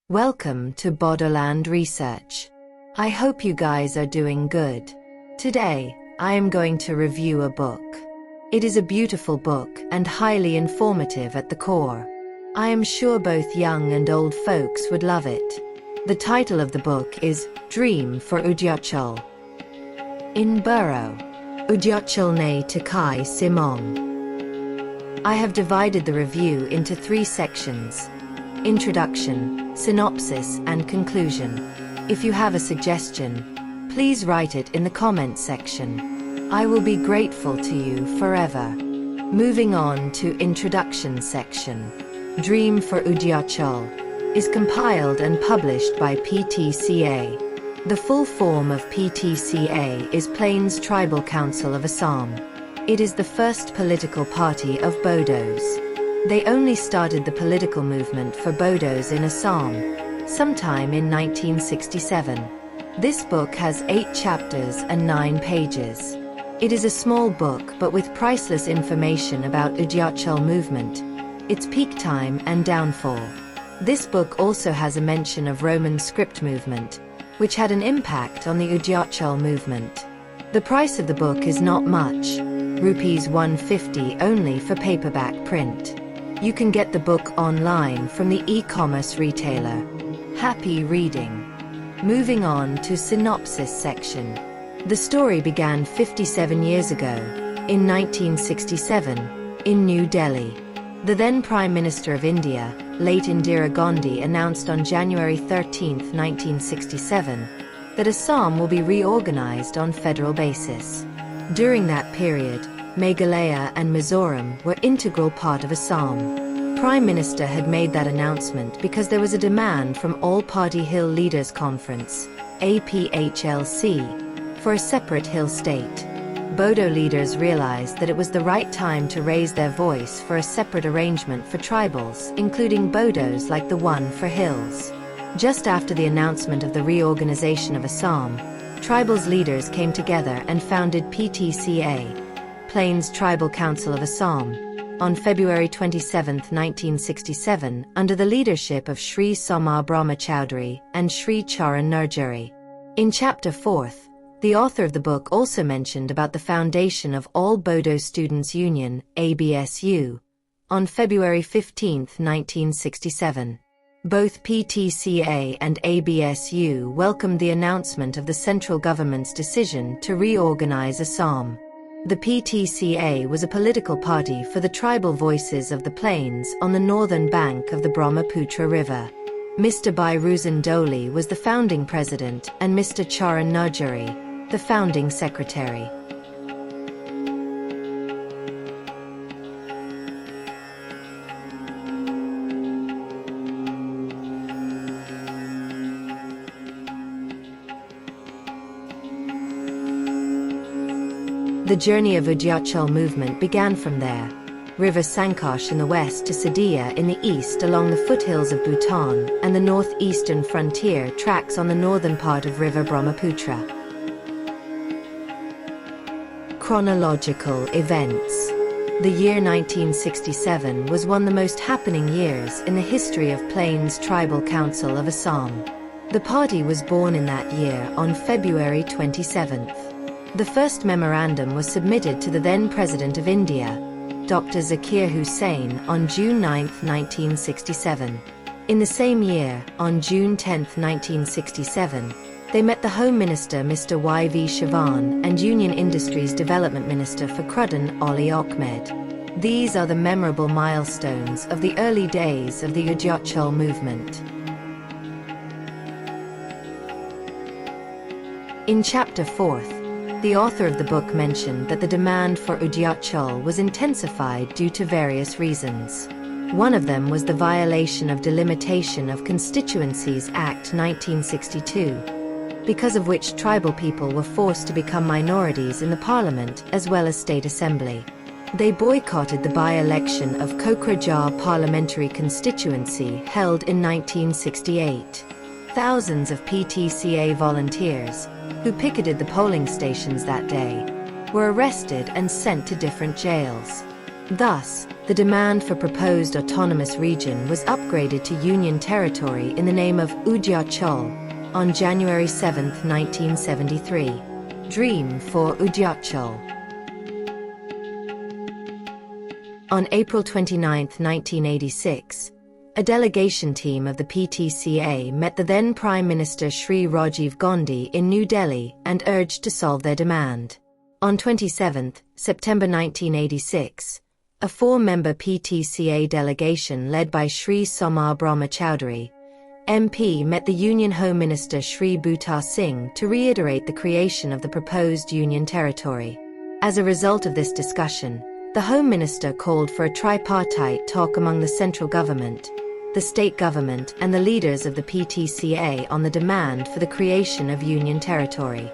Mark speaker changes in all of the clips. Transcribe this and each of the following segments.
Speaker 1: Welcome to Bodoland Research. I hope you guys are doing good. Today, I am going to review a book. It is a beautiful book and highly informative at the core. I am sure both young and old folks would love it. The title of the book is Dream for Udayachal. In Burrow, Udayachal ne Takai Simong. I have divided the review into 3 sections: Introduction, Synopsis, and Conclusion. If you have a suggestion, please write it in the comments section. I will be grateful to you forever. Moving on to Introduction section. Dream for Udayachal is compiled and published by PTCA. The full form of PTCA is Plains Tribal Council of Assam. It is the first political party of Bodos. They only started the political movement for Bodos in Assam sometime in 1967. This book has 8 chapters and 9 pages. It is a small book but with priceless information about Udayachal movement, its peak time and downfall. This book also has a mention of Roman script movement, which had an impact on the Udayachal movement. The price of the book is not much, Rs 150 only for paperback print. You can get the book online from the e-commerce retailer. Happy reading. Moving on to Synopsis section. The story began 57 years ago, in 1967, in New Delhi. The then Prime Minister of India, late Indira Gandhi, announced on January 13, 1967, that Assam will be reorganized on federal basis. During that period, Meghalaya and Mizoram were integral part of Assam. Prime Minister had made that announcement because there was a demand from All Party Hill Leaders Conference, APHLC, for a separate hill state. Bodo leaders realized that it was the right time to raise their voice for a separate arrangement for tribals, including Bodos like the one for hills. Just after the announcement of the reorganization of Assam, tribals leaders came together and founded PTCA, Plains Tribal Council of Assam, on February 27, 1967, under the leadership of Sri Somar Brahmachaudhary and Sri Charan Nurjari. In Chapter 4, the author of the book also mentioned about the foundation of All Bodo Students Union, ABSU, on February 15, 1967. Both PTCA and ABSU welcomed the announcement of the central government's decision to reorganize Assam. The PTCA was a political party for the tribal voices of the plains on the northern bank of the Brahmaputra River. Mr. Bairuzen Doli was the founding president and Mr. Charan Nurjari, the founding secretary. The journey of Udayachal movement began from there. River Sankosh in the west to Sadia in the east along the foothills of Bhutan and the northeastern frontier tracks on the northern part of River Brahmaputra. Chronological events. The year 1967 was one of the most happening years in the history of Plains Tribal Council of Assam. The party was born in that year on February 27th. The first memorandum was submitted to the then President of India, Dr. Zakir Hussain, on June 9, 1967. In the same year, on June 10, 1967, they met the Home Minister Mr. Y.V. Shivan and Union Industries Development Minister for Cruden Ali Ahmed. These are the memorable milestones of the early days of the Udayachal movement. In Chapter 4, the author of the book mentioned that the demand for Udayachal was intensified due to various reasons. One of them was the violation of Delimitation of Constituencies Act 1962, because of which tribal people were forced to become minorities in the parliament as well as state assembly. They boycotted the by-election of Kokrajhar parliamentary constituency held in 1968. Thousands of PTCA volunteers, who picketed the polling stations that day, were arrested and sent to different jails. Thus, the demand for proposed autonomous region was upgraded to Union territory in the name of Udayachal on January 7, 1973. Dream for Udayachal. On April 29, 1986, a delegation team of the PTCA met the then Prime Minister Sri Rajiv Gandhi in New Delhi and urged to solve their demand. On 27 September 1986, a four-member PTCA delegation led by Sri Somar Brahmachaudhary, MP, met the Union Home Minister Sri Bhuta Singh to reiterate the creation of the proposed Union territory. As a result of this discussion, the Home Minister called for a tripartite talk among the central government, the state government and the leaders of the PTCA on the demand for the creation of Union territory.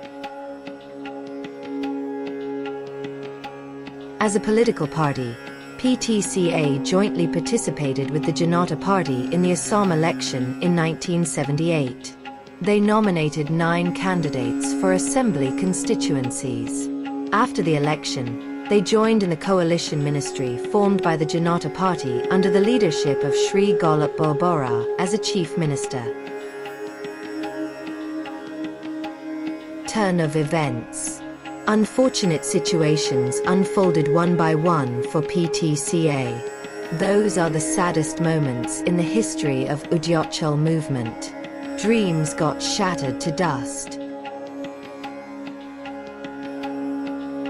Speaker 1: As a political party, PTCA jointly participated with the Janata Party in the Assam election in 1978. They nominated 9 candidates for assembly constituencies. After the election, they joined in the coalition ministry formed by the Janata Party under the leadership of Sri Golap Bora as a chief minister. Turn of events. Unfortunate situations unfolded one by one for PTCA. Those are the saddest moments in the history of Udayachal movement. Dreams got shattered to dust.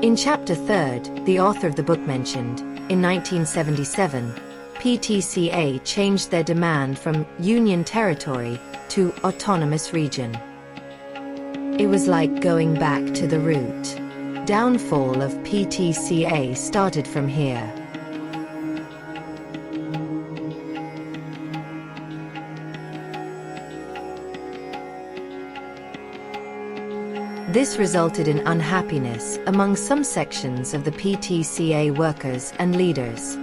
Speaker 1: In chapter 3, the author of the book mentioned, in 1977, PTCA changed their demand from Union territory to autonomous region. It was like going back to the root. Downfall of PTCA started from here. This resulted in unhappiness among some sections of the PTCA workers and leaders.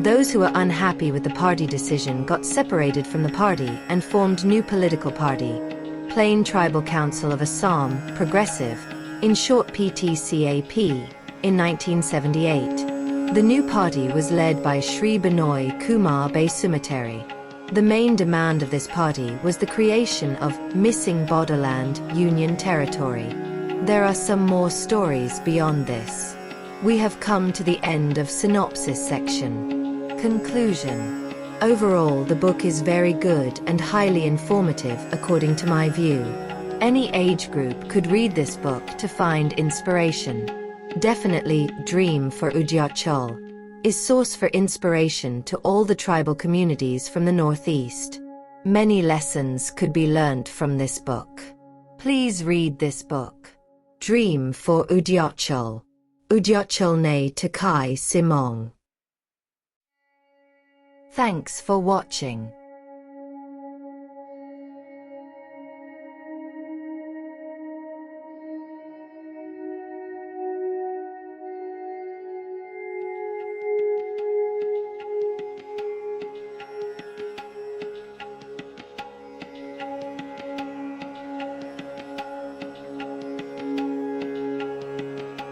Speaker 1: Those who were unhappy with the party decision got separated from the party and formed new political party, Plain Tribal Council of Assam, Progressive, in short PTCAP, in 1978. The new party was led by Sri Binoy Kumar Basumatary. The main demand of this party was the creation of missing Bodoland Union territory. There are some more stories beyond this. We have come to the end of synopsis section. Conclusion. Overall, the book is very good and highly informative according to my view. Any age group could read this book to find inspiration. Definitely, Dream for Udayachal is source for inspiration to all the tribal communities from the Northeast. Many lessons could be learnt from this book. Please read this book. Dream for Udayachal. Udayachal ne Takai Simong. Thanks for watching.